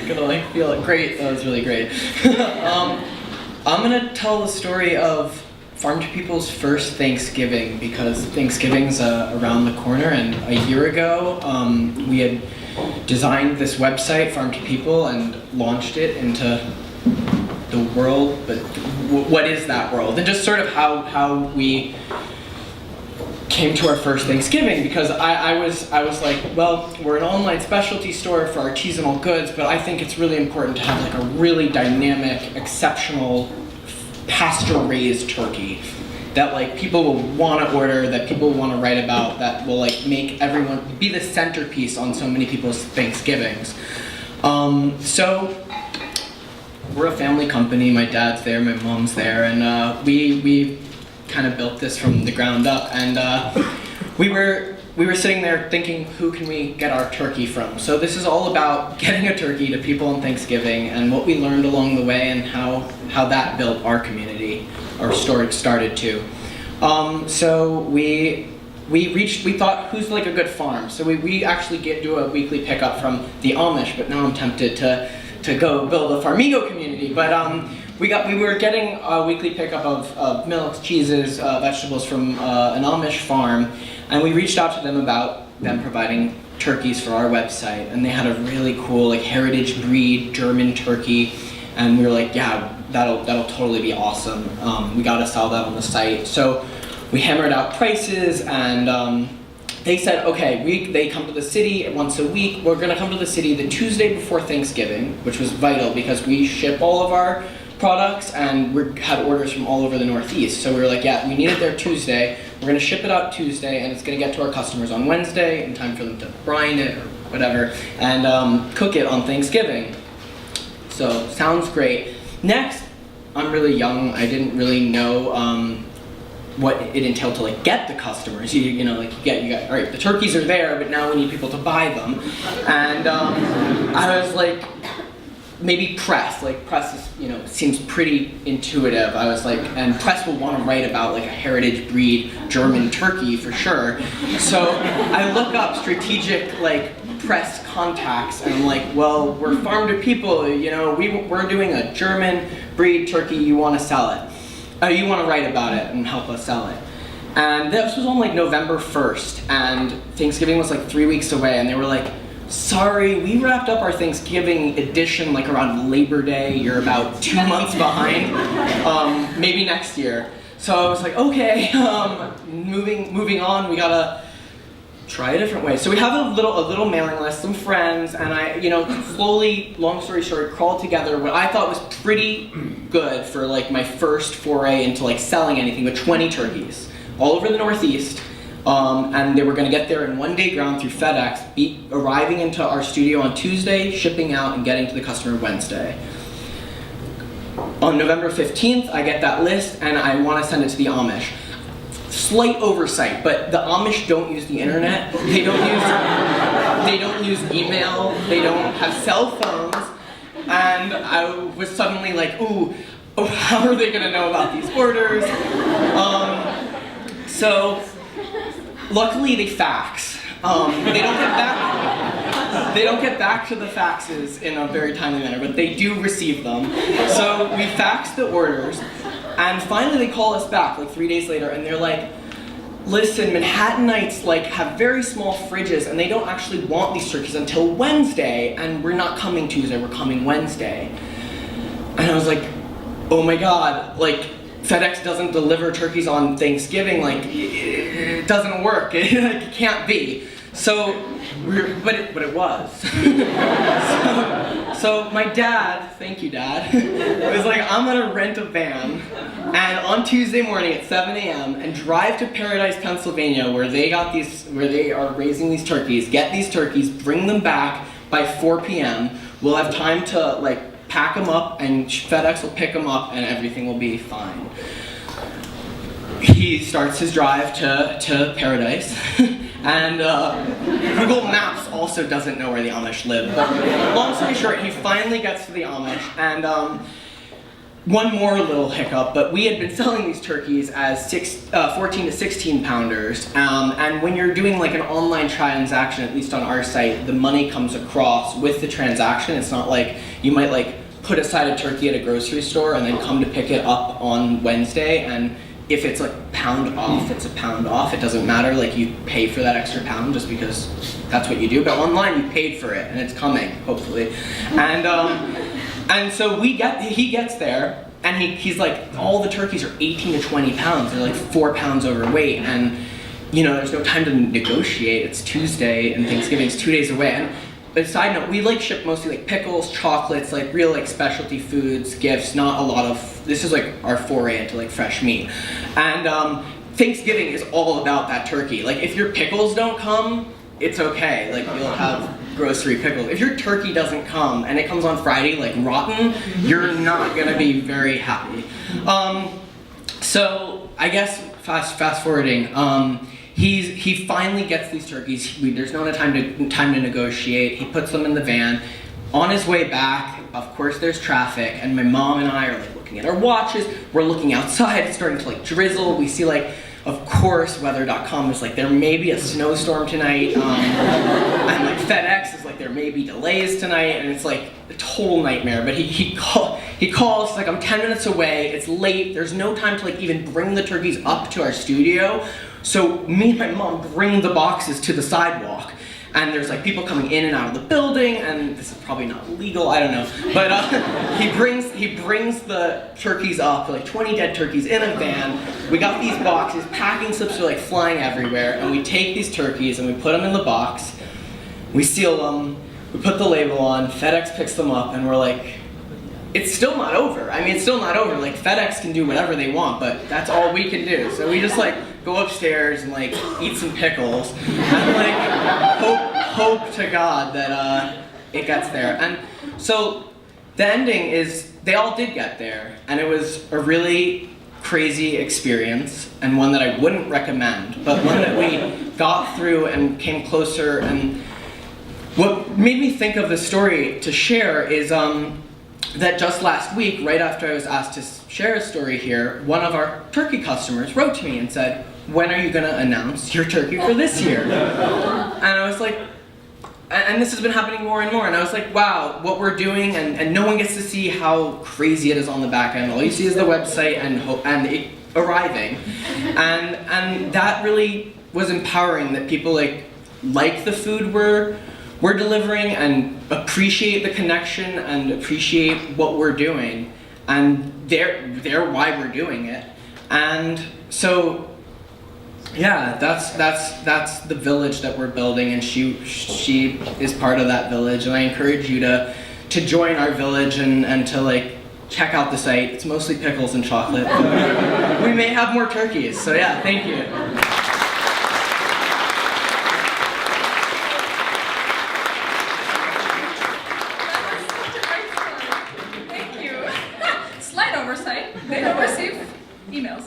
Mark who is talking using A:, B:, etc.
A: Gonna like feel it. Great, that was really great. I'm gonna tell the story of Farm to People's first Thanksgiving, because Thanksgiving's around the corner, and a year ago we had designed this website, Farm to People, and launched it into the world. But what is that world? And just sort of how we came to our first Thanksgiving, because I was like, well, we're an online specialty store for artisanal goods, but I think it's really important to have like a really dynamic, exceptional, pasture-raised turkey that like people will want to order, that people want to write about, that will like make everyone be the centerpiece on so many people's Thanksgivings. So we're a family company. My dad's there, my mom's there, and we kind of built this from the ground up, and we were sitting there thinking, who can we get our turkey from? So this is all about getting a turkey to people on Thanksgiving, and what we learned along the way, and how that built our community, our store started to. So we thought, who's like a good farm? So we actually do a weekly pickup from the Amish, but now I'm tempted to go build a Farmigo community. But we were getting a weekly pickup of milks, cheeses, vegetables from an Amish farm, and we reached out to them about them providing turkeys for our website, and they had a really cool like heritage breed German turkey, and we were like, yeah, that'll totally be awesome. We gotta sell that on the site. So we hammered out prices, and they said, okay, they come to the city once a week. We're gonna come to the city the Tuesday before Thanksgiving, which was vital because we ship all of our products, and we had orders from all over the Northeast. So we were like, yeah, we need it there Tuesday. We're gonna ship it out Tuesday, and it's gonna get to our customers on Wednesday in time for them to brine it or whatever, and cook it on Thanksgiving. So sounds great. Next, I'm really young. I didn't really know what it entailed to like get the customers. You know, like you got all right, the turkeys are there, but now we need people to buy them. And I was like, maybe press. Like press is, you know, seems pretty intuitive. I was like, and press will want to write about like a heritage breed German turkey for sure. So I look up strategic like press contacts, and I'm like, well, we're Farm to People. You know, we're doing a German breed turkey. You want to sell it? You want to write about it and help us sell it? And this was on like November 1st, and Thanksgiving was like 3 weeks away, and they were like, sorry, we wrapped up our Thanksgiving edition like around Labor Day. You're about 2 months behind. Maybe next year. So I was like, okay, moving on. We gotta try a different way. So we have a little mailing list, some friends, and I, you know, slowly, long story short, crawled together what I thought was pretty good for like my first foray into like selling anything, but 20 turkeys all over the Northeast. And they were going to get there in 1 day ground through FedEx, arriving into our studio on Tuesday, shipping out, and getting to the customer Wednesday. On November 15th, I get that list, and I want to send it to the Amish. Slight oversight, but the Amish don't use the internet. They don't use email. They don't have cell phones. And I was suddenly like, ooh, oh, how are they going to know about these orders? So. Luckily, they fax. They don't get back to the faxes in a very timely manner, but they do receive them. So we fax the orders, and finally they call us back like 3 days later, and they're like, listen, Manhattanites like have very small fridges, and they don't actually want these turkeys until Wednesday, and we're not coming Tuesday, we're coming Wednesday. And I was like, oh my God, like, FedEx doesn't deliver turkeys on Thanksgiving, like, it doesn't work, it can't be. So, but it was. so my dad, thank you Dad, was like, I'm gonna rent a van, and on Tuesday morning at 7 a.m. and drive to Paradise, Pennsylvania, where they are raising these turkeys, get these turkeys, bring them back by 4 p.m. We'll have time to like pack them up, and FedEx will pick them up, and everything will be fine. He starts his drive to Paradise, and Google Maps also doesn't know where the Amish live. But long story short, he finally gets to the Amish, and one more little hiccup, but we had been selling these turkeys as 14 to 16 pounders, and when you're doing like an online transaction, at least on our site, the money comes across with the transaction. It's not like you might like put aside a turkey at a grocery store and then come to pick it up on Wednesday, and if it's like pound off, it's a pound off. It doesn't matter, like you pay for that extra pound just because that's what you do. But online you paid for it and it's coming, hopefully. And so he gets there and he's like, all the turkeys are 18 to 20 pounds. They're like 4 pounds overweight, and you know, there's no time to negotiate. It's Tuesday and Thanksgiving's 2 days away. And but side note, we like ship mostly like pickles, chocolates, like real like specialty foods, gifts, not a lot of, this is like our foray into like fresh meat. And Thanksgiving is all about that turkey. Like if your pickles don't come, it's okay. Like you'll have grocery pickles. If your turkey doesn't come and it comes on Friday like rotten, you're not gonna be very happy. So I guess fast forwarding, he finally gets these turkeys. There's no time to negotiate. He puts them in the van. On his way back, of course there's traffic, and my mom and I are like looking at our watches. We're looking outside, it's starting to like drizzle. We see like, of course, weather.com is like, there may be a snowstorm tonight. And like FedEx is like, there may be delays tonight, and it's like a total nightmare. But he calls, like, I'm 10 minutes away, it's late, there's no time to like even bring the turkeys up to our studio. So me and my mom bring the boxes to the sidewalk, and there's like people coming in and out of the building, and this is probably not legal, I don't know. But he brings the turkeys up, like 20 dead turkeys in a van. We got these boxes, packing slips are like flying everywhere, and we take these turkeys and we put them in the box, we seal them, we put the label on, FedEx picks them up, and we're like, it's still not over. I mean, it's still not over. Like FedEx can do whatever they want, but that's all we can do. So we just like go upstairs and like eat some pickles and like hope to God that it gets there. And so the ending is they all did get there, and it was a really crazy experience, and one that I wouldn't recommend, but one that we got through and came closer. And what made me think of this story to share is that just last week, right after I was asked to share a story here, one of our turkey customers wrote to me and said, when are you going to announce your turkey for this year? And I was like, and this has been happening more and more, and I was like, wow, what we're doing, and no one gets to see how crazy it is on the back end. All you see is the website and it arriving. And that really was empowering, that people like the food we're delivering and appreciate the connection and appreciate what we're doing, and they're why we're doing it. And so yeah, that's the village that we're building, and she is part of that village, and I encourage you to join our village and to like check out the site. It's mostly pickles and chocolate. We may have more turkeys, so yeah, thank you.
B: Slight oversight. They don't receive emails.